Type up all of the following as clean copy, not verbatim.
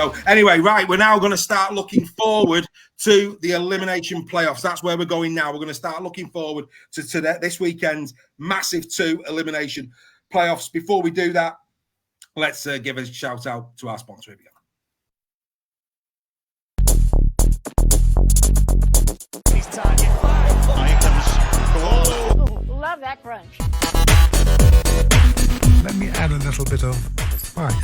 go. Anyway, right, we're now going to start looking forward to the elimination playoffs. That's where we're going now. We're going to start looking forward to this weekend's massive 2 elimination playoffs. Before we do that, let's give a shout out to our sponsor. Here we go. Love that crunch. Let me add a little bit of spice.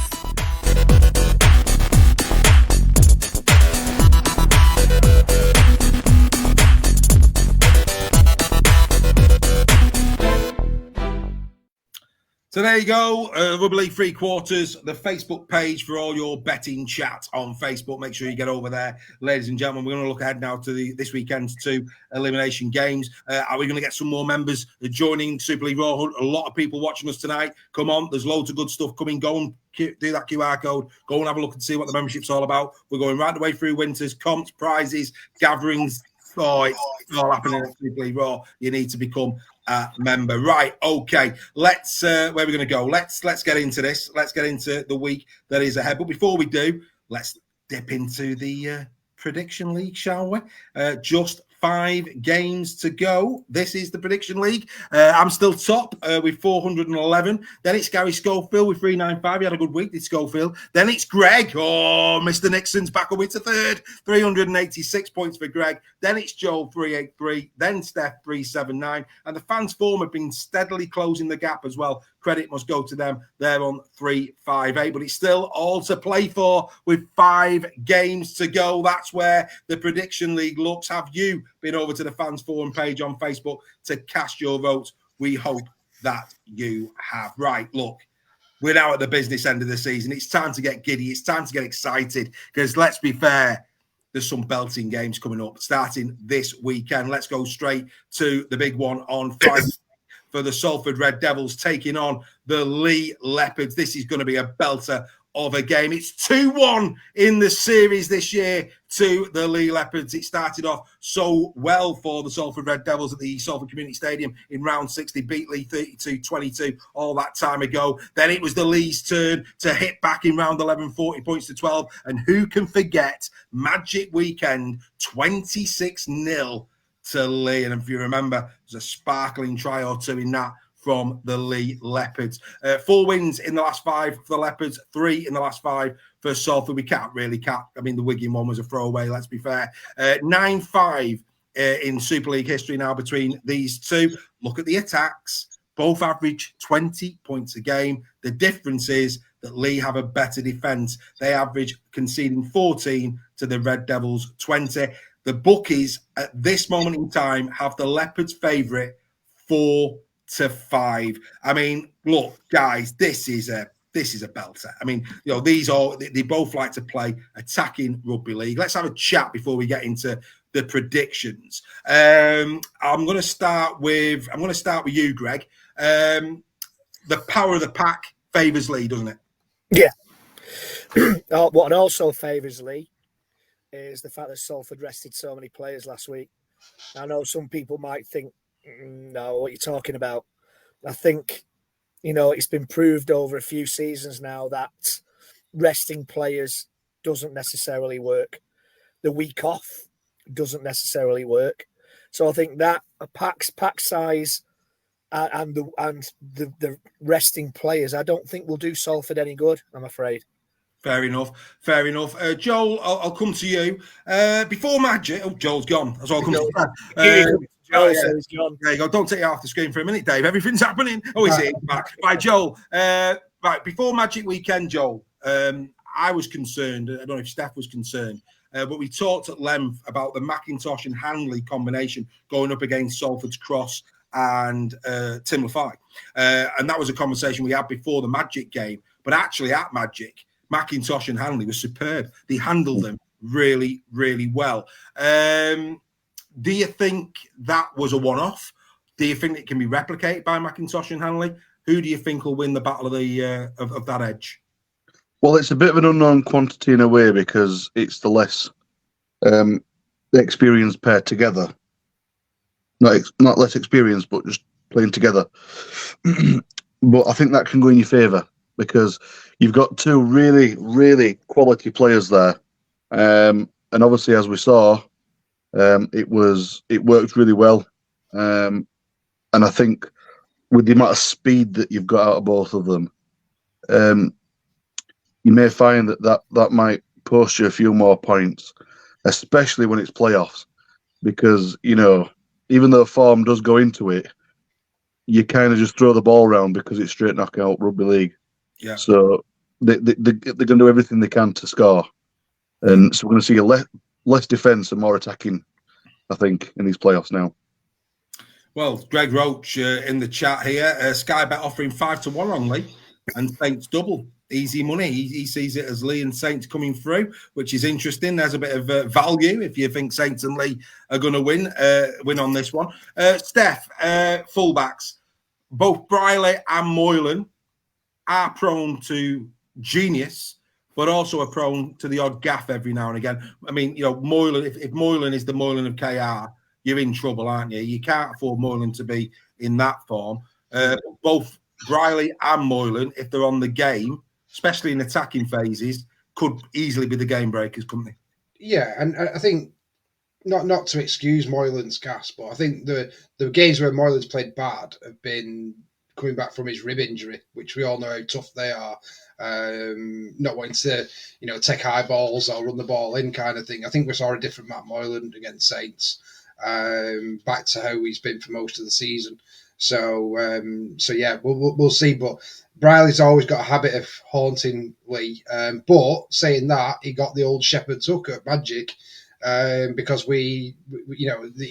So there you go, Rugby League 3/4, the Facebook page for all your betting chat on Facebook. Make sure you get over there, ladies and gentlemen. We're going to look ahead now to this weekend's 2 elimination games. Are we going to get some more members joining Super League Raw? A lot of people watching us tonight. Come on, there's loads of good stuff coming. Go and do that QR code. Go and have a look and see what the membership's all about. We're going right the way through winters, comps, prizes, gatherings. Oh, it's all happening at Super League Raw. You need to become a member. Right, okay. Let's where we're going to go. Let's get into this. Let's get into the week that is ahead. But before we do, let's dip into the prediction league, shall we? Just 5 games to go. This is the prediction league. I'm still top with 411. Then it's Gary Schofield with 395. He had a good week, did Schofield. Then it's Greg. Oh, Mr. Nixon's back up into 3rd. 386 points for Greg. Then it's Joel, 383. Then Steph, 379. And the fans' form have been steadily closing the gap as well. Credit must go to them. They're on 358. But it's still all to play for with 5 games to go. That's where the prediction league looks. Have you been over to the fans forum page on Facebook to cast your votes? We hope that you have. Right, look, we're now at the business end of the season. It's time to get giddy. It's time to get excited because let's be fair, there's some belting games coming up starting this weekend. Let's go straight to the big one on Friday for the Salford Red Devils taking on the Leigh Leopards. This is going to be a belter of a game. It's 2-1 in the series this year to the Leigh Leopards. It started off so well for the Salford Red Devils at the Salford Community Stadium in round 6. They beat Leigh 32-22 all that time ago. Then it was the Leigh's turn to hit back in round 11, 40 points to 12. And who can forget Magic Weekend, 26-0 to Leigh. And if you remember, there's a sparkling try or two in that from the Leigh Leopards. 4 wins in the last 5 for the Leopards, 3 in the last 5 for Salford. We can't really cap. I mean, the Wigan one was a throwaway, let's be fair. 9-5 in Super League history now between these two. Look at the attacks. Both average 20 points a game. The difference is that Leigh have a better defence. They average conceding 14 to the Red Devils 20. The bookies at this moment in time have the Leopards favourite 4-5. I mean, look, guys, this is a belter. I mean, you know, they both like to play attacking rugby league. Let's have a chat before we get into the predictions. I'm going to start with you, Greg. The power of the pack favours Leigh, doesn't it? Yeah. What also favours Leigh is the fact that Salford rested so many players last week. I know some people might think, no, what you're talking about. I think, you know, it's been proved over a few seasons now that resting players doesn't necessarily work. The week off doesn't necessarily work. So I think that a pack size and the resting players, I don't think will do Salford any good, I'm afraid. Fair enough. Joel, I'll come to you. Before Magic... Oh, Joel's gone. That's all I come to. Joel says John. There you go. Don't take it off the screen for a minute, Dave. Everything's happening. Oh, is it? Back. Right, Joel. Right, before Magic Weekend, Joel, I was concerned. I don't know if Steph was concerned, but we talked at length about the McIntosh and Hanley combination going up against Salford's Cross and Tim Lafay. And that was a conversation we had before the Magic game. But actually at Magic, McIntosh and Hanley were superb. They handled them really, really well. Do you think that was a one-off? Do you think it can be replicated by McIntosh and Hanley? Who do you think will win the battle of the of that edge? Well, it's a bit of an unknown quantity in a way because it's the less the experience paired together. Not less experience, but just playing together. But I think that can go in your favour. because you've got two really, really quality players there. And obviously, as we saw, it worked really well. And I think with the amount of speed that you've got out of both of them, you may find that might post you a few more points, especially when it's playoffs, because, even though form does go into it, you kind of just throw the ball around because it's straight knockout rugby league. Yeah. So they're going to do everything they can to score. And so we're going to see less defence and more attacking, I think, in these playoffs now. Well, Greg Roach in the chat here, Sky Bet offering 5-1 on Leigh and Saints double. Easy money. He sees it as Leigh and Saints coming through, which is interesting. There's a bit of value if you think Saints and Leigh are going to win on this one. Steph, fullbacks, both Briley and Moylan are prone to genius, but also are prone to the odd gaff every now and again. I mean, Moylan, if Moylan is the Moylan of KR, you're in trouble, aren't you? You can't afford Moylan to be in that form. Both Briley and Moylan, if they're on the game, especially in attacking phases, could easily be the game breakers, couldn't they? Yeah, and I think not to excuse Moylan's gas, but I think the games where Moylan's played bad have been coming back from his rib injury, which we all know how tough they are. Not wanting to, take high balls or run the ball in kind of thing. I think we saw a different Matt Moylan against Saints, back to how he's been for most of the season. So yeah, we'll see. But Briley's always got a habit of haunting Leigh. But saying that, he got the old shepherd's hook at Magic because he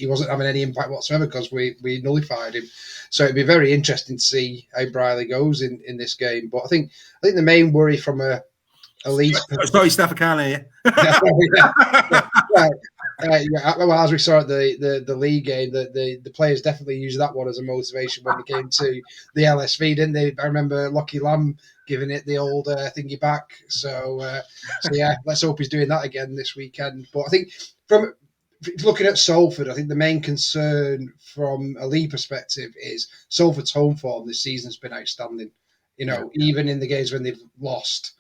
wasn't having any impact whatsoever because we nullified him. So it'd be very interesting to see how Briley goes in this game. But I think the main worry from a Leigh. Sorry, Steph, I can't hear you. Well, as we saw at the Leigh game, the players definitely used that one as a motivation when they came to the LSV, didn't they? I remember Lockie Lamb giving it the old thingy back. So yeah, let's hope he's doing that again this weekend. But I think from looking at Salford, I think the main concern from a Leigh perspective is Salford's home form this season has been outstanding. Even in the games when they've lost,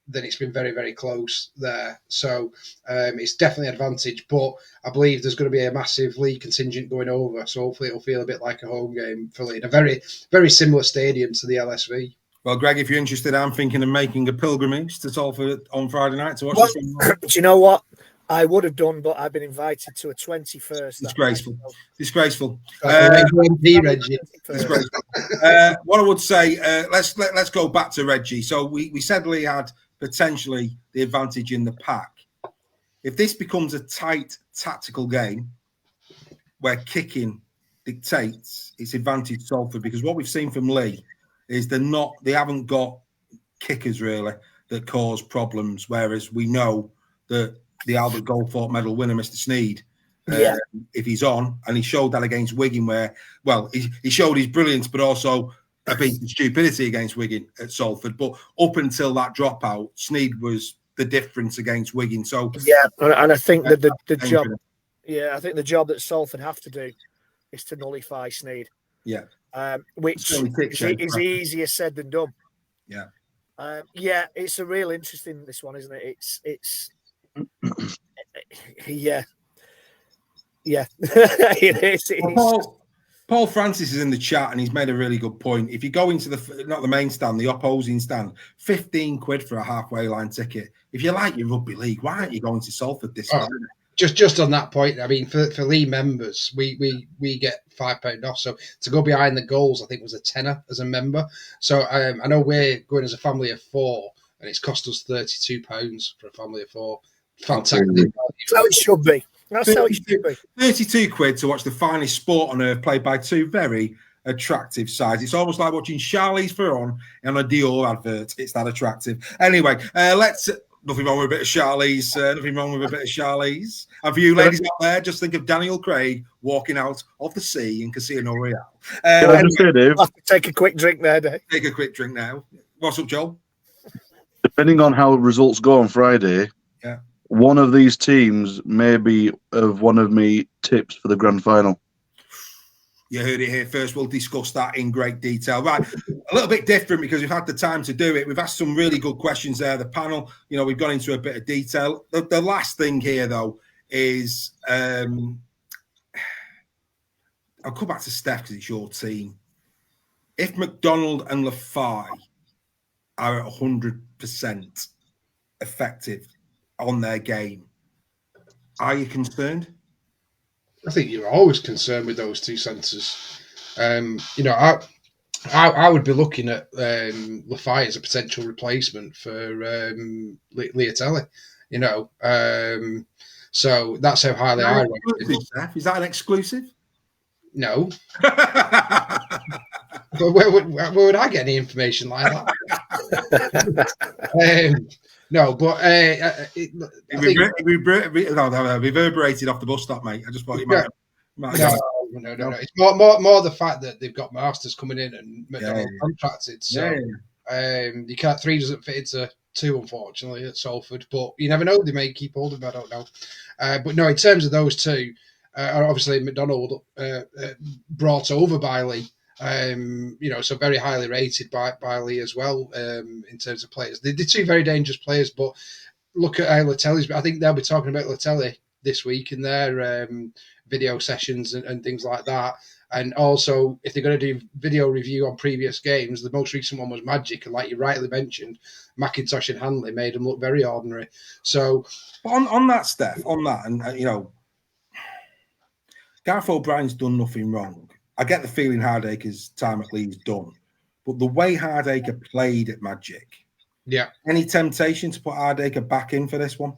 then it's been very, very close there. So it's definitely an advantage. But I believe there's going to be a massive Leigh contingent going over. So hopefully it'll feel a bit like a home game for Leigh in a very, very similar stadium to the LSV. Well, Greg, if you're interested, I'm thinking of making a pilgrimage to Salford on Friday night to watch this one. Do you know what? I would have done, but I've been invited to a 21st. Disgraceful. Disgraceful. Disgraceful. What I would say, let's go back to Reggie. So we said Leigh had potentially the advantage in the pack. If this becomes a tight tactical game where kicking dictates, it's advantage Salford, because what we've seen from Leigh is they haven't got kickers really that cause problems, whereas we know that the Albert Goldthorpe medal winner, Mr. Sneed, if he's on, and he showed that against Wigan where, well, he showed his brilliance, but also a piece of stupidity against Wigan at Salford. But up until that dropout, Sneed was the difference against Wigan. So yeah, and I think that the job, I think the job that Salford have to do is to nullify Sneed. Yeah, which is easier said than done. Yeah, it's a real interesting this one, isn't it? It's yeah. It is. Paul Francis is in the chat and he's made a really good point. If you go into not the main stand, the opposing stand, 15 quid for a halfway line ticket. If you like your rugby league, why aren't you going to Salford this time? Just on that point, I mean, for Leigh members, we get £5 off. So to go behind the goals, I think was a tenner as a member. So I know we're going as a family of 4, and it's cost us £32 for a family of 4. Fantastic. That's how it should be. That's how it should be. 32 quid to watch the finest sport on earth played by two very attractive sides. It's almost like watching Charlize Theron on a Dior advert. It's that attractive. Anyway, nothing wrong with a bit of Charlize. Nothing wrong with a bit of Charlize. And for you ladies out there, just think of Daniel Craig walking out of the sea in Casino Royale. Can I just say, Dave? I'll have to take a quick drink there, Dave. Take a quick drink now. What's up, Joel? Depending on how results go on Friday, one of these teams may be of one of me tips for the grand final. You heard it here first. We'll discuss that in great detail. Right. a little bit different because we've had the time to do it. We've asked some really good questions there. The panel, we've gone into a bit of detail. The last thing here, though, is I'll come back to Steph because it's your team. If McDonald and Leigh are at 100% effective on their game, are you concerned? I think you're always concerned with those two centres. I would be looking at Leigh as a potential replacement for Leotelli. So that's how highly I rate it. Is that an exclusive? No. But where would I get any information like that? No, but it reverberated off the bus stop, mate. I just thought you might. No. It's more the fact that they've got Masters coming in and McDonald contracted. So you can't 3 doesn't fit into 2, unfortunately, at Salford. But you never know; they may keep hold of him. I don't know. But no, in terms of those two, obviously McDonald brought over by Leigh. So very highly rated by Leigh as well in terms of players. They're 2 very dangerous players, but look at how Leotelli's. I think they'll be talking about Leotelli this week in their video sessions and things like that. And also, if they're going to do video review on previous games, the most recent one was Magic, and like you rightly mentioned, McIntosh and Hanley made them look very ordinary. So, on that, Steph, and Gareth O'Brien's done nothing wrong. I get the feeling Hardaker's time at Leigh's done, but the way Hardaker played at Magic, any temptation to put Hardaker back in for this one?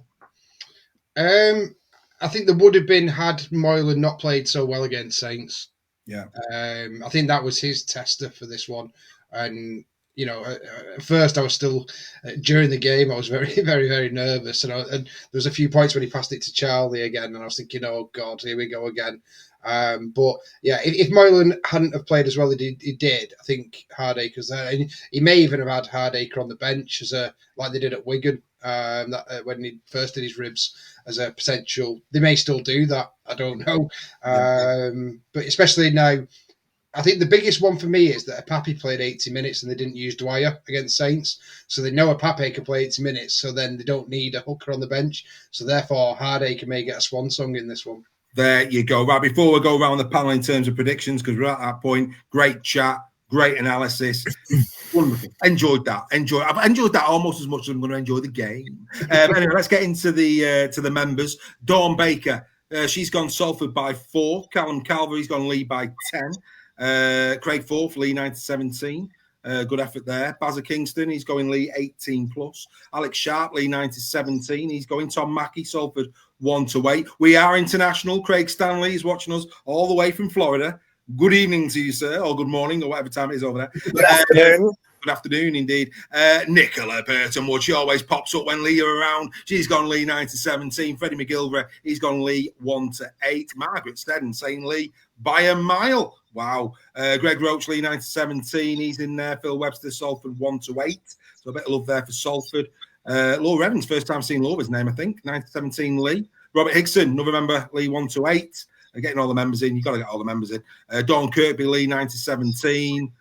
I think there would have been had Moylan not played so well against Saints. Yeah. I think that was his tester for this one. And, at first I was still, during the game, I was very, very, very nervous. And there was a few points when he passed it to Charlie again. And I was thinking, oh, God, here we go again. But, yeah, if Moylan hadn't have played as well as he did, I think Hardaker's there. And he may even have had Hardaker on the bench like they did at Wigan when he first did his ribs as a potential. They may still do that. I don't know. But especially now, I think the biggest one for me is that Apapi played 80 minutes and they didn't use Dwyer against Saints. So they know Apapi can play 80 minutes, so then they don't need a hooker on the bench. So therefore, Hardaker may get a swan song in this one. There you go. Right, before we go around the panel in terms of predictions, because we're at that point, great chat, great analysis. Wonderful. I've enjoyed that almost as much as I'm going to enjoy the game. Anyway, let's get into the members. Dawn Baker, she's gone Salford by 4. Callum Calvary's gone Leigh by 10. Craig Forth, Leigh 9-17. Good effort there. Bazza Kingston, he's going Leigh 18+. Alex Sharp, Leigh 9-17. He's going Tom Mackey, Salford 1-8. We are international. Craig Stanley is watching us all the way from Florida. Good evening to you, sir, or good morning, or whatever time it is over there. Good afternoon. Good afternoon, indeed. Nicola Burtonwood, she always pops up when Leigh are around. She's gone Leigh 9-17. Freddie McGilvray, he's gone Leigh 1-8. Margaret Stedden saying Leigh by a mile. Wow. Greg Roach, Leigh 9-17. He's in there. Phil Webster, Salford 1-8. So a bit of love there for Salford. Laura Evans, first time seeing Laura's name, I think. 9-17 Leigh. Robert Hickson, another member, Leigh 1-8. Getting all the members in. You've got to get all the members in. Dawn Kirkby, Leigh 9-17.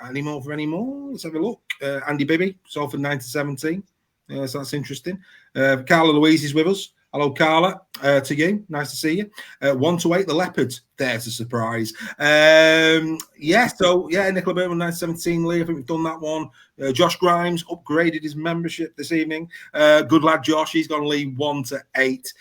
Any more? Let's have a look. Andy Bibby, Salford 9-17. So that's interesting. Carla Louise is with us. Hello, Carla. To you. Nice to see you. 1-8, the Leopards. There's a surprise. Nicola Burton 9-17. Leigh, I think we've done that one. Josh Grimes upgraded his membership this evening. Good lad, Josh. He's gone Leigh 1-8.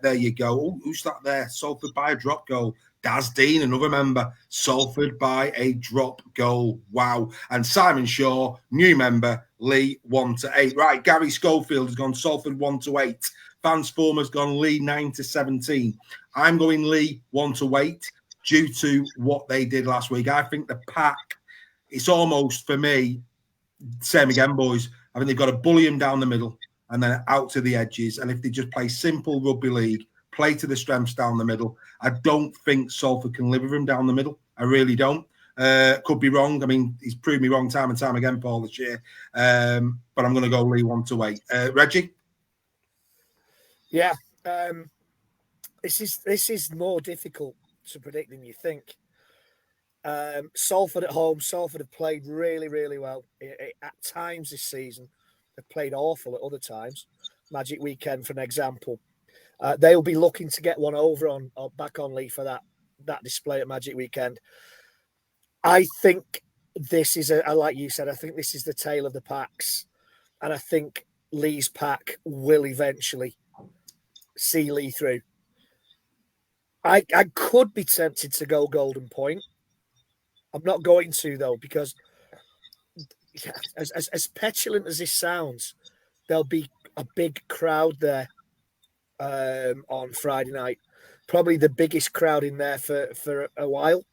There you go. Oh, who's that there? Salford by a drop goal. Daz Dean, another member. Salford by a drop goal. Wow. And Simon Shaw, new member, Leigh 1-8. Right, Gary Schofield has gone Salford 1-8. Fansform has gone Leigh 9-17. I'm going Leigh 1-8 due to what they did last week. I think the pack, it's almost, for me, same again, boys. I think they've got to bully them down the middle and then out to the edges. And if they just play simple rugby league, play to the strengths down the middle, I don't think Salford can live with him down the middle. I really don't. Could be wrong. I mean, he's proved me wrong time and time again, Paul, this year. But I'm going to go Leigh 1-8. Reggie? Yeah. This is more difficult to predict than you think. Salford at home. Salford have played really, really well at times this season. They've played awful at other times. Magic Weekend, for an example. They'll be looking to get one over on or back on Leigh for that display at Magic Weekend. I think this is like you said, I think this is the tale of the packs, and I think Leigh's pack will eventually see Leigh through. I could be tempted to go Golden Point. I'm not going to, though, because as petulant as this sounds, there'll be a big crowd there on Friday night. Probably the biggest crowd in there for a while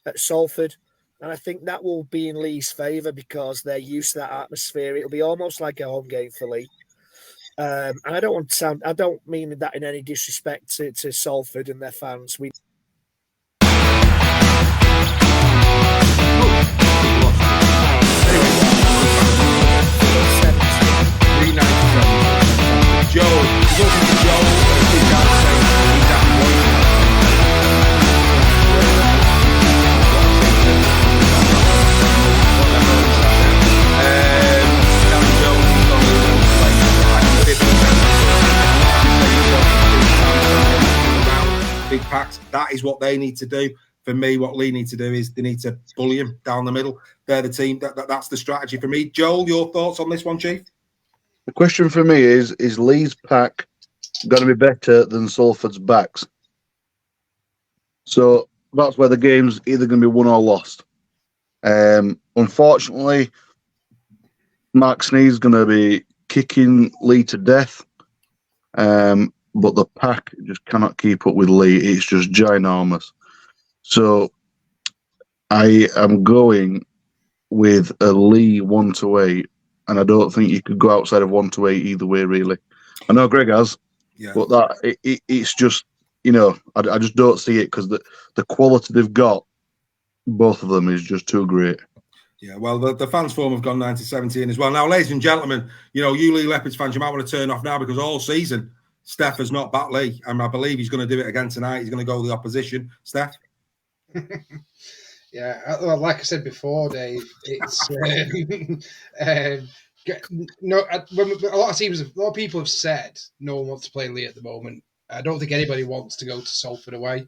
at Salford. And I think that will be in Leigh's favour because they're used to that atmosphere. It'll be almost like a home game for Leigh. And I don't mean that in any disrespect to Salford and their fans. Big packs. That is what they need to do. For me, what Leigh needs to do is they need to bully him down the middle. They're the team. That's the strategy for me. Joel, your thoughts on this one, Chief? The question for me is Leigh's pack going to be better than Salford's backs? So that's where the game's either going to be won or lost. Unfortunately, Mark Sneed's going to be kicking Leigh to death. But the pack just cannot keep up with Leigh. It's just ginormous. So I am going with a Leigh 1-8, and I don't think you could go outside of 1-8 either way, really. I know Greg has, but it's just, I just don't see it because the quality they've got, both of them, is just too great. Yeah, well, the fans' form have gone 90-17 as well. Now, ladies and gentlemen, you Leigh Leopards fans, you might want to turn off now because all season, Steph has not backed Leigh, and I believe he's going to do it again tonight. He's going to go the opposition. Steph? Yeah, well, like I said before, Dave, it's a lot of people have said no one wants to play Leigh at the moment. I don't think anybody wants to go to Salford away,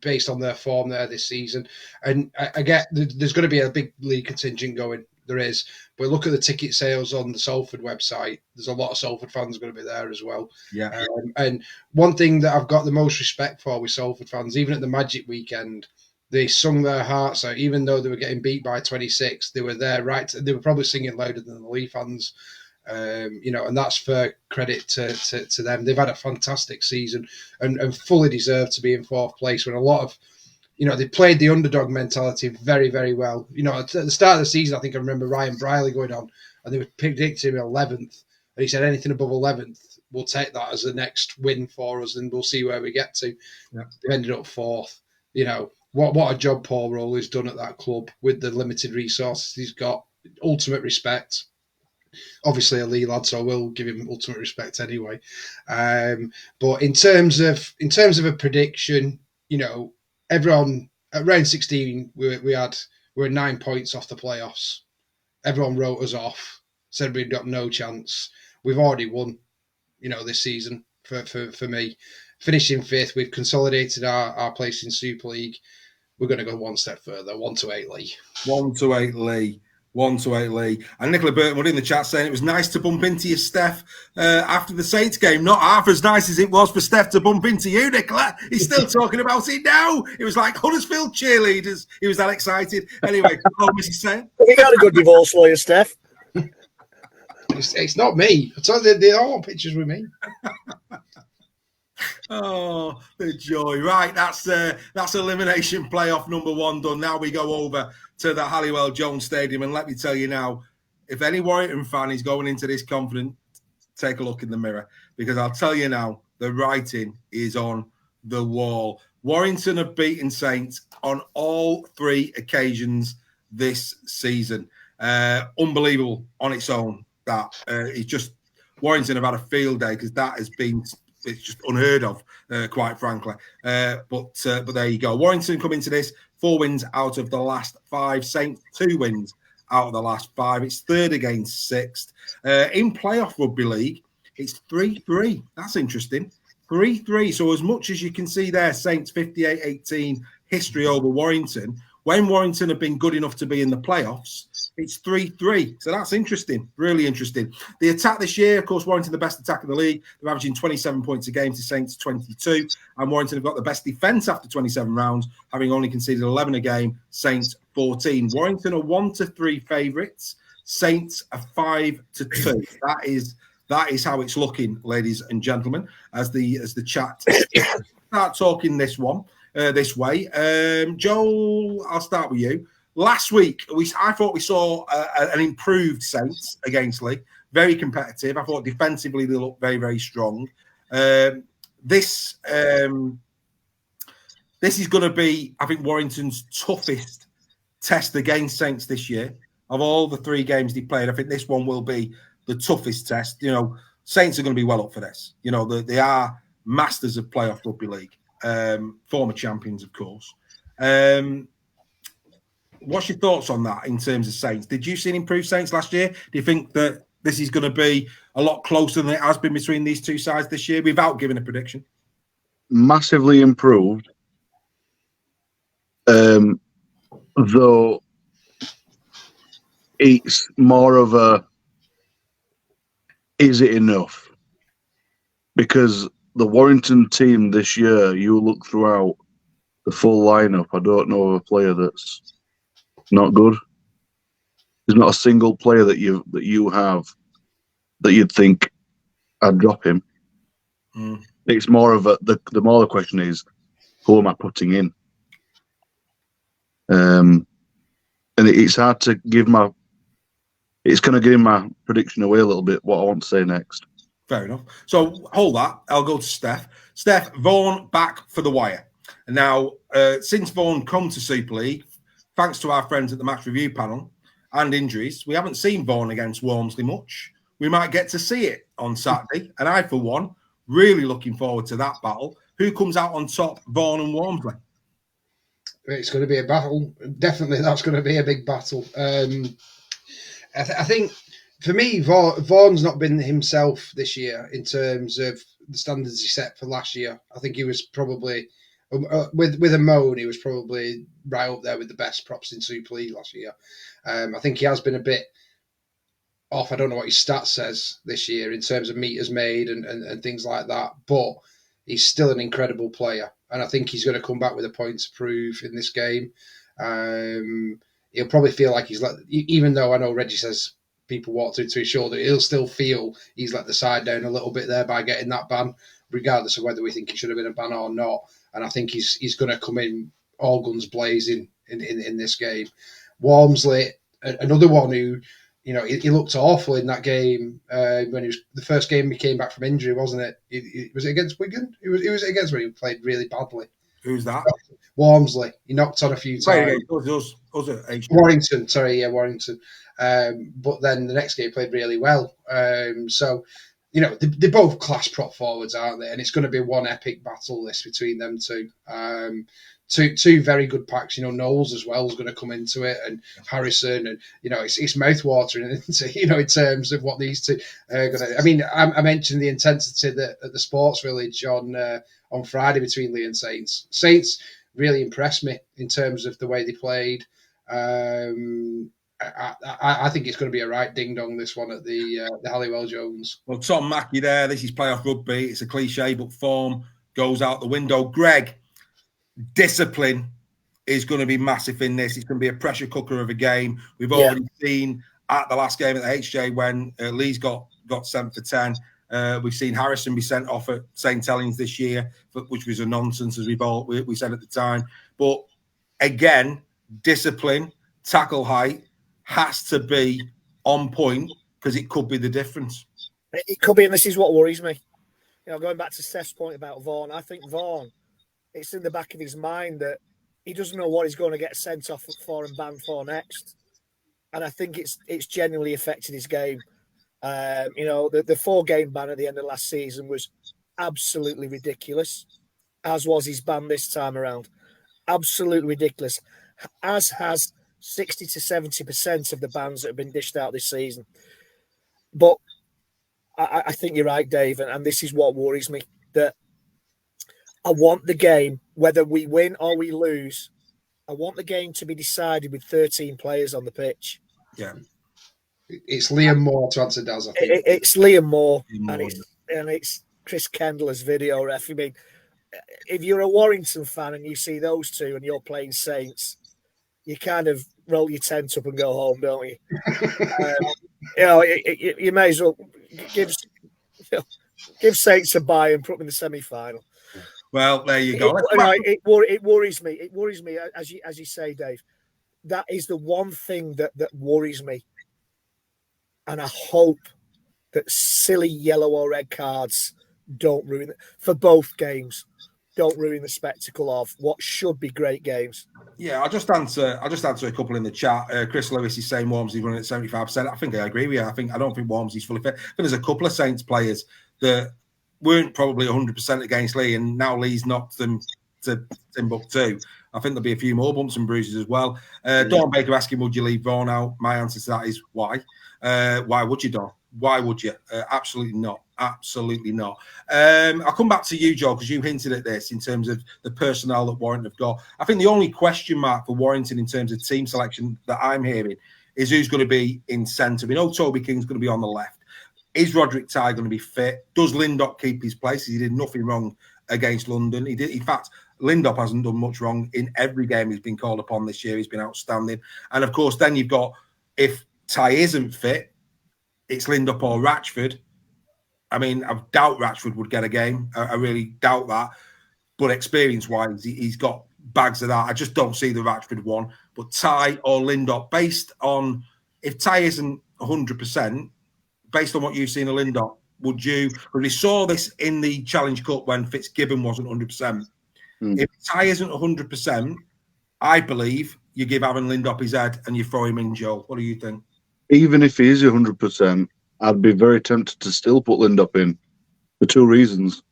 based on their form there this season. And I get there's going to be a big Leigh contingent going. There is. But look at the ticket sales on the Salford website. There's a lot of Salford fans going to be there as well. Yeah. And one thing that I've got the most respect for with Salford fans, even at the Magic Weekend, they sung their hearts out. Even though they were getting beat by 26, they were there they were probably singing louder than the Leigh fans. And that's for credit to them. They've had a fantastic season and fully deserve to be in fourth place when a lot of they played the underdog mentality very, very well. At the start of the season, I think I remember Ryan Briley going on and they were predicting him 11th. And he said anything above 11th, we'll take that as the next win for us and we'll see where we get to. Yeah. They ended up fourth. What a job Paul Roll has done at that club with the limited resources he's got. Ultimate respect. Obviously a Leigh lad, so I will give him ultimate respect anyway. But in terms of a prediction, everyone at round 16, we were 9 points off the playoffs. Everyone wrote us off, said we'd got no chance. We've already won, this season for me. Finishing fifth, we've consolidated our place in Super League. We're going to go one step further, 1-8 Leigh. 1-8 Leigh. 1-8 Leigh. And Nicola Burtonwood in the chat saying it was nice to bump into you, Steph, after the Saints game. Not half as nice as it was for Steph to bump into you, Nicola. He's still talking about it now. It was like Huddersfield cheerleaders. He was that excited. Anyway, what was he saying? We got a good divorce lawyer, Steph. It's not me. I told you, they all want pictures with me. Oh, the joy. Right, that's elimination playoff number 1 done. Now we go over to the Halliwell Jones Stadium, and let me tell you now, if any Warrington fan is going into this confident, take a look in the mirror, because I'll tell you now, the writing is on the wall. Warrington have beaten Saints on all 3 occasions this season. Unbelievable on its own. That it's just Warrington have had a field day because that has been it's just unheard of, quite frankly. But there you go. Warrington come into this 4 wins out of the last 5. Saints 2 wins out of the last 5. It's 3rd against 6th. In playoff rugby league, it's 3-3. That's interesting. 3-3. So as much as you can see there, Saints 58-18 history over Warrington. When Warrington have been good enough to be in the playoffs, it's 3-3. So that's interesting. Really interesting. The attack this year, of course, Warrington the best attack in the league. They're averaging 27 points a game to Saints 22. And Warrington have got the best defence after 27 rounds, having only conceded 11 a game. Saints 14. Warrington are 1-3 favourites. Saints are 5-2. That is how it's looking, ladies and gentlemen, as the chat start talking this way. Joel, I'll start with you. Last week, I thought we saw an improved Saints against Leigh. Very competitive. I thought defensively they looked very, very strong. This is going to be, I think, Warrington's toughest test against Saints this year. Of all the 3 games they played, I think this one will be the toughest test. You know, Saints are going to be well up for this. You know, they are masters of playoff rugby league, former champions, of course. What's your thoughts on that in terms of Saints? Did you see an improved Saints last year? Do you think that this is going to be a lot closer than it has been between these 2 sides this year, without giving a prediction? Massively improved. Though it's more of a, is it enough? Because the Warrington team this year, you look throughout the full lineup, I don't know of a player that's not good. There's not a single player that you have that you'd think I'd drop him. It's more of the more the question is, who am I putting in? And it's hard to give it's going to give my prediction away a little bit, what I want to say next. Fair enough. So hold that. I'll go to Steph. Steph, Vaughan back for the wire. And now, since Vaughan come to Super League, thanks to our friends at the match review panel and injuries, we haven't seen Vaughan against Walmsley much. We might get to see it on Saturday. And I, for one, really looking forward to that battle. Who comes out on top, Vaughan and Walmsley? It's going to be a battle. Definitely, that's going to be a big battle. I think, for me, Vaughan's not been himself this year in terms of the standards he set for last year. I think he was probably, with a moan, he was probably right up there with the best props in Super League last year. I think he has been a bit off. I don't know what his stats says this year in terms of meters made and things like that, but he's still an incredible player. And I think he's going to come back with a point to prove in this game. He'll probably feel like he's let, even though I know Reggie says people walked into his shoulder, he'll still feel he's let the side down a little bit there by getting that ban, regardless of whether we think he should have been a ban or not. And I think he's going to come in all guns blazing in this game. Walmsley, another one who, you know, he looked awful in that game when he was the first game he came back from injury, wasn't it? Was it against Wigan? It was against when he played really badly. Who's that? Walmsley. He knocked on a few times. Warrington, sorry, yeah, Warrington. But then the next game played really well. So, you know, they're both class prop forwards, aren't they? And it's going to be one epic battle this between them two. Two very good packs. You know, Knowles as well is going to come into it, and Harrison, and you know, it's mouth-watering, you know, in terms of what these two are going to. I mean, I mentioned the intensity at the Sports Village on Friday between Leigh and Saints. Saints really impressed me in terms of the way they played. I think it's going to be a right ding-dong, this one at the Halliwell Jones. Well, Tom Mackey there, this is playoff rugby. It's a cliche, but form goes out the window. Greg, discipline is going to be massive in this. It's going to be a pressure cooker of a game. We've already seen at the last game at the HJ when Leigh's got sent for 10. We've seen Harrison be sent off at St. Helens this year, which was a nonsense, as we said at the time. But again, discipline, tackle height has to be on point, because it could be the difference. It could be, and this is what worries me. You know, going back to Steph's point about Vaughan, I think Vaughan, it's in the back of his mind that he doesn't know what he's going to get sent off for and banned for next. And I think it's genuinely affected his game. You know, the 4-game ban at the end of last season was absolutely ridiculous, as was his ban this time around. Absolutely ridiculous, as has 60 to 70% of the bans that have been dished out this season. But I think you're right, Dave, and this is what worries me, that I want the game, whether we win or we lose, I want the game to be decided with 13 players on the pitch. Yeah. It's Liam Moore to answer Daz, I think. It's Liam Moore, Moore, and it's Chris Kendall as video ref. I mean, if you're a Warrington fan and you see those two and you're playing Saints, you kind of roll your tent up and go home, don't you? You may as well give Saints a bye and put them in the semi-final. Well, there you go. It worries me. It worries me, as you say, Dave. That is the one thing that worries me. And I hope that silly yellow or red cards don't ruin it for both games. Don't ruin the spectacle of what should be great games. Yeah, I'll just answer a couple in the chat. Chris Lewis is saying Wormsley's running at 75%. I think I agree with you. I don't think Wormsley's fully fit. I think there's a couple of Saints players that weren't probably 100% against Leigh, and now Leigh's knocked them to Timbuktu. I think there'll be a few more bumps and bruises as well. Dawn Baker asking, would you leave Vaughan out? My answer to that is why. Why would you, Dawn? Why would you? Absolutely not. Absolutely not. I'll come back to you, Joe, because you hinted at this in terms of the personnel that Warrington have got. I think the only question mark for Warrington in terms of team selection that I'm hearing is who's going to be in centre. We know Toby King's going to be on the left. Is Roderick Ty going to be fit? Does Lindop keep his place? He did nothing wrong against London. He did. In fact, Lindop hasn't done much wrong in every game he's been called upon this year. He's been outstanding. And, of course, then you've got, if Ty isn't fit, it's Lindop or Ratchford. I mean, I doubt Ratchford would get a game. I really doubt that. But experience-wise, he's got bags of that. I just don't see the Ratchford one. But Ty or Lindop, based on, if Ty isn't 100%, based on what you've seen of Lindop, would you, because we saw this in the Challenge Cup when Fitzgibbon wasn't 100%. If Ty isn't 100%, I believe you give Aaron Lindop his head and you throw him in, Joe. What do you think? Even if he is 100%, I'd be very tempted to still put Lindop in for two reasons.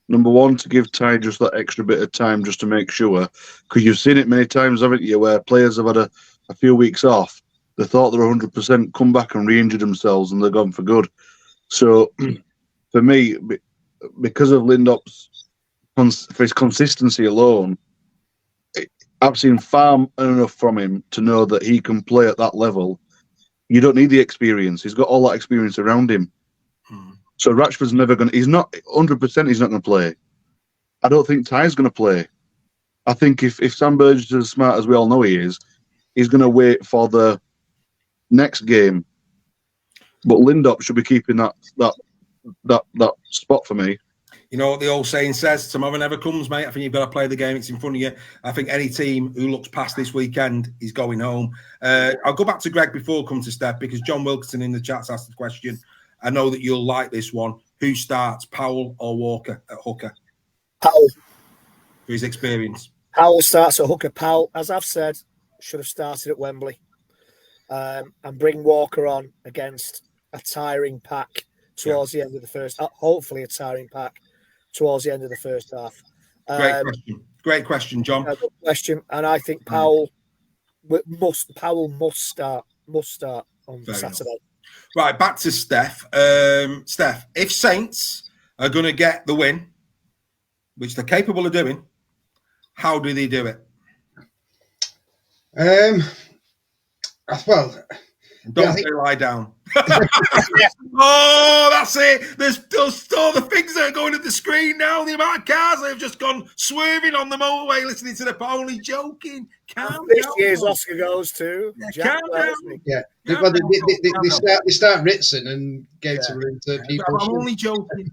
Number one, to give Ty just that extra bit of time just to make sure, because you've seen it many times, haven't you, where players have had a few weeks off. They thought they were 100%, come back and re-injured themselves, and they're gone for good. So, for me, because of Lindop's for his consistency alone, I've seen far enough from him to know that he can play at that level. You don't need the experience. He's got all that experience around him. So Ratchford's never going to... He's not 100%, he's not going to play. I don't think Ty's going to play. I think if Sam Burgess is as smart as we all know he is, he's going to wait for the next game. But Lindop should be keeping that spot for me. You know what the old saying says, tomorrow never comes, mate. I think you've got to play the game. It's in front of you. I think any team who looks past this weekend is going home. I'll go back to Greg before I come to Steph, because John Wilkinson in the chat's asked the question. I know that you'll like this one. Who starts, Powell or Walker at hooker? Powell. For his experience. Powell starts at hooker. Powell, as I've said, should have started at Wembley. And bring Walker on against a tiring pack towards the end of the first. Hopefully a tiring pack towards the end of the first half. Great question, John. Good question, and I think Powell must start on Fair Saturday. Enough. Right, back to Steph. Steph, if Saints are going to get the win, which they're capable of doing, how do they do it? Well, don't lie down. Oh, that's it. There's all the things that are going at the screen now. The amount of cars that have just gone swerving on the motorway listening to the Only joking. This year's Oscar goes to Jack Leslie. Yeah. They start Ritson and gave some room to people. I'm only joking.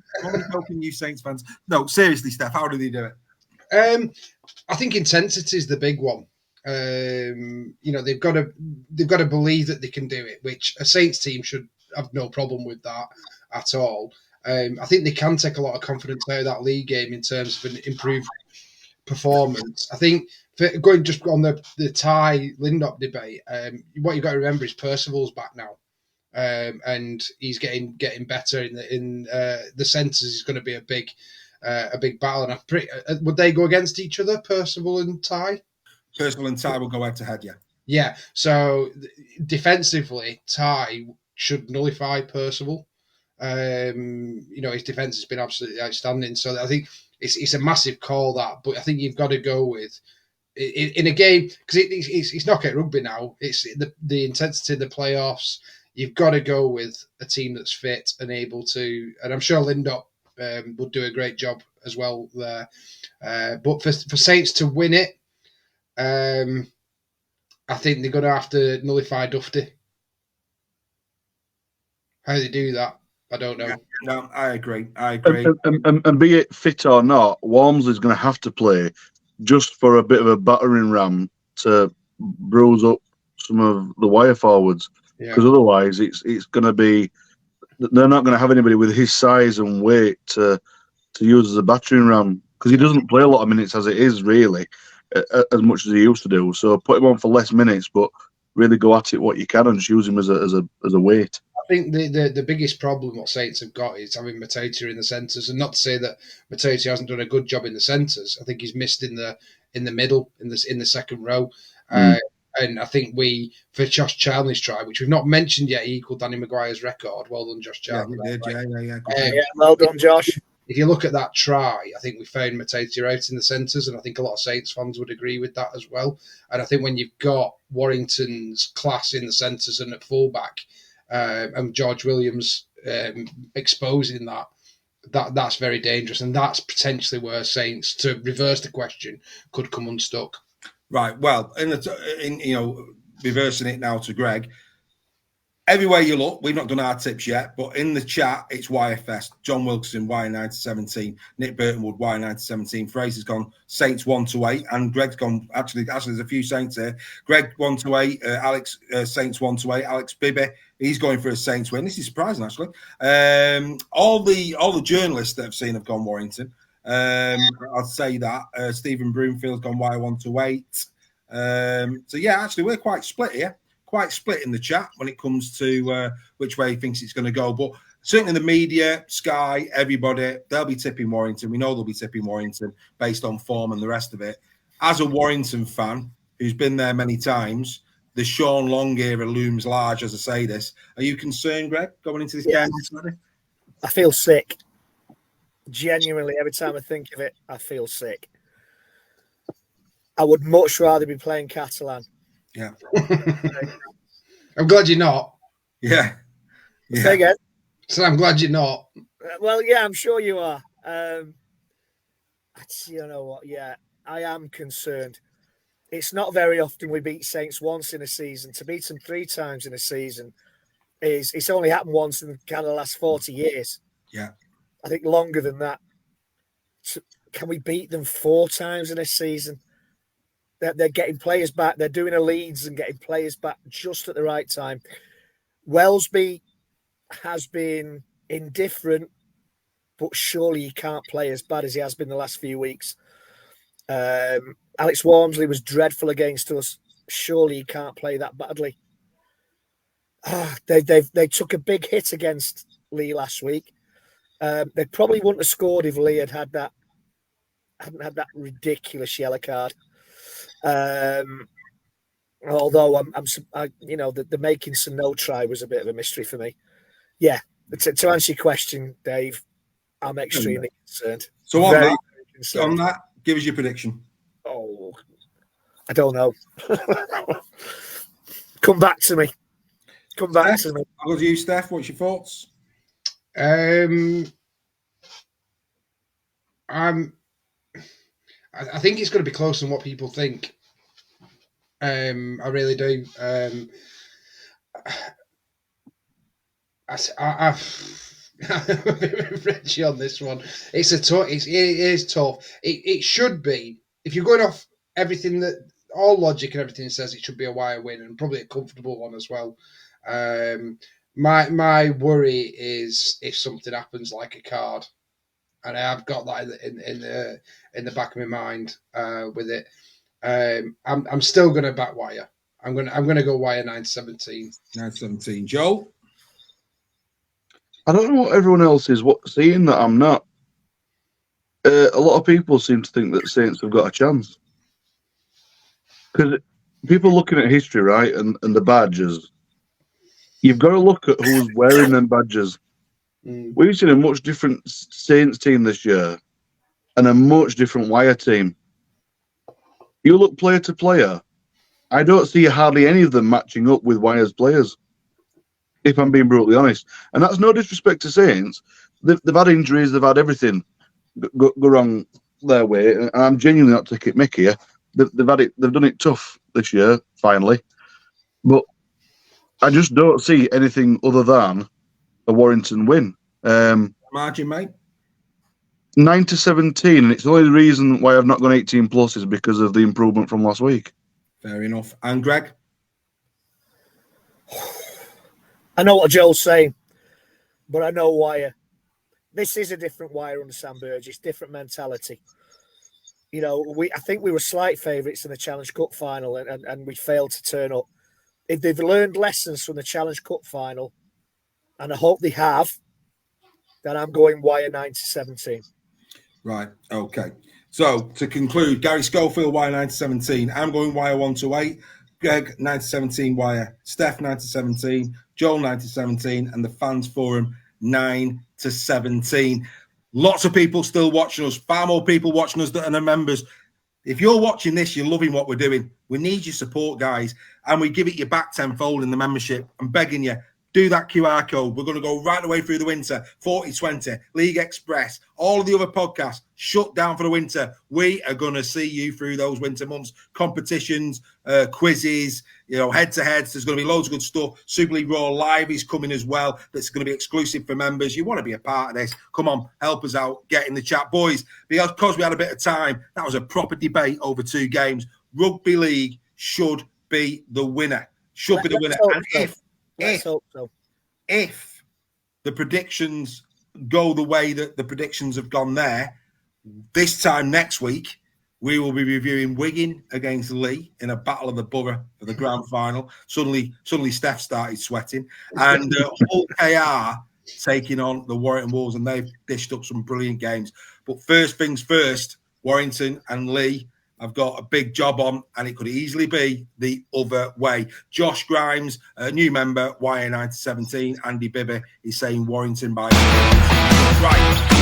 You Saints fans. No, seriously, Steph, how do they do it? I think intensity is the big one. They've got to believe that they can do it, which a Saints team should have no problem with that at all. I think they can take a lot of confidence out of that league game in terms of an improved performance. I think going just on the Ty Lindop debate, what you've got to remember is Percival's back now, and he's getting better in the centres. Is going to be a big a big battle. And would they go against each other, Percival and Ty? Percival and Ty will go head to head, yeah. Yeah. So defensively, Ty should nullify Percival. His defense has been absolutely outstanding. So I think it's a massive call, that, but I think you've got to go with in a game, because it's knockout rugby now. It's the intensity of the playoffs. You've got to go with a team that's fit and able to, and I'm sure Lindop would do a great job as well there. But for Saints to win it, I think they're going to have to nullify Dufty. How they do that, I don't know. No, I agree. And be it fit or not, Walmsley's going to have to play just for a bit of a battering ram to bruise up some of the wire forwards. Because otherwise, it's going to be, they're not going to have anybody with his size and weight to use as a battering ram, because he doesn't play a lot of minutes as it is, really, as much as he used to do. So put him on for less minutes, but really go at it what you can and just use him as a weight. I think the biggest problem what Saints have got is having Mateta in the centres, and not to say that Mateta hasn't done a good job in the centres. I think he's missed in the middle, in the second row. And I think for Josh Charnley's try, which we've not mentioned yet, he equaled Danny Maguire's record. Well done, Josh Charnley. Yeah. Well done, Josh. If you look at that try, I think we found Mateta out in the centres, and I think a lot of Saints fans would agree with that as well. And I think when you've got Warrington's class in the centres and at fullback, and George Williams exposing that's very dangerous, and that's potentially where Saints, to reverse the question, could come unstuck. Right. Well, reversing it now to Greg. Everywhere you look, we've not done our tips yet, but in the chat, it's YFS. John Wilkinson, Y9-17. Nick Burtonwood, Y9-17. Fraser's gone Saints 1-8, and Greg's gone, actually, there's a few Saints here. Greg 1-8, Alex, Saints 1-8. Alex Bibby, he's going for a Saints win. This is surprising, actually. All the journalists that I've seen have gone Warrington. I'd say that. Stephen Broomfield's gone Y1-8. So, yeah, actually, we're quite split here. Quite split in the chat when it comes to which way he thinks it's going to go. But certainly the media, Sky, everybody, they'll be tipping Warrington. We know they'll be tipping Warrington based on form and the rest of it. As a Warrington fan who's been there many times, the Sean Long era looms large as I say this. Are you concerned, Greg, going into this game? I feel sick. Genuinely, every time I think of it, I feel sick. I would much rather be playing Catalan. Yeah. I'm glad you're not. Yeah. Say again. So I'm glad you're not. Well, yeah, I'm sure you are. You know what? Yeah, I am concerned. It's not very often we beat Saints once in a season. To beat them 3 times in a season it's only happened once in kind of the last 40 years. Yeah. I think longer than that. So can we beat them 4 times in a season? They're getting players back. They're doing a Leeds and getting players back just at the right time. Wellesby has been indifferent, but surely he can't play as bad as he has been the last few weeks. Alex Walmsley was dreadful against us. Surely he can't play that badly. They took a big hit against Leigh last week. They probably wouldn't have scored if Leigh hadn't had that ridiculous yellow card. Although the making some no try was a bit of a mystery for me. Yeah, to answer your question, Dave, I'm extremely concerned. So on that, give us your prediction. Oh, I don't know. Come back to me. I'll go to you, Steph. What's your thoughts? I think it's going to be closer than what people think. I really do. I'm a bit wretched on this one. It is tough. It should be. If you're going off everything that all logic and everything says, it should be a wire win and probably a comfortable one as well. My worry is if something happens like a card. And I've got that in the back of my mind with it. I'm still going to back wire. I'm going to go wire 9-17. 9-17. Joel? I don't know what everyone else is seeing that I'm not. a lot of people seem to think that Saints have got a chance. Because people looking at history, right, and the badges, you've got to look at who's wearing them badges. We've seen a much different Saints team this year and a much different Wire team. You look player to player, I don't see hardly any of them matching up with Wire's players, if I'm being brutally honest. And that's no disrespect to Saints. They've had injuries, they've had everything go wrong their way, and I'm genuinely not taking mick here. They've done it tough this year, finally. But I just don't see anything other than a Warrington win. Margin, mate? 9-17, and it's the only reason why I've not gone 18 plus is because of the improvement from last week. Fair enough. And Greg? I know what Joel's saying, but I know Wire. This is a different Wire under Sam Burgess, different mentality. You know, I think we were slight favourites in the Challenge Cup final, and we failed to turn up. If they've learned lessons from the Challenge Cup final, and I hope they have, then I'm going Wire 9-17. Right, okay. So, to conclude, Gary Schofield, Wire 9-17. I'm going Wire 1-8. Greg, 9-17 Wire. Steph, 9-17. Joel, 9-17. And the Fans Forum, 9-17. Lots of people still watching us. Far more people watching us than are members. If you're watching this, you're loving what we're doing. We need your support, guys. And we give it you back tenfold in the membership. I'm begging you. Do that QR code. We're going to go right the way through the winter. 40-20, League Express, all of the other podcasts shut down for the winter. We are going to see you through those winter months. Competitions, quizzes, head-to-heads. There's going to be loads of good stuff. Super League Raw Live is coming as well. That's going to be exclusive for members. You want to be a part of this. Come on, help us out. Get in the chat. Boys, because we had a bit of time, that was a proper debate over 2 games. Rugby League should be the winner. Should be the winner. And Let's hope so. If the predictions go the way that the predictions have gone there, this time next week, we will be reviewing Wigan against Leigh in a battle of the borough for the grand final. Suddenly Steph started sweating. And Hull KR taking on the Warrington Wolves, and they've dished up some brilliant games. But first things first, Warrington and Leigh have got a big job on, and it could easily be the other way. Josh Grimes, a new member, Wire 9-17. Andy Bibby is saying Warrington by... Right.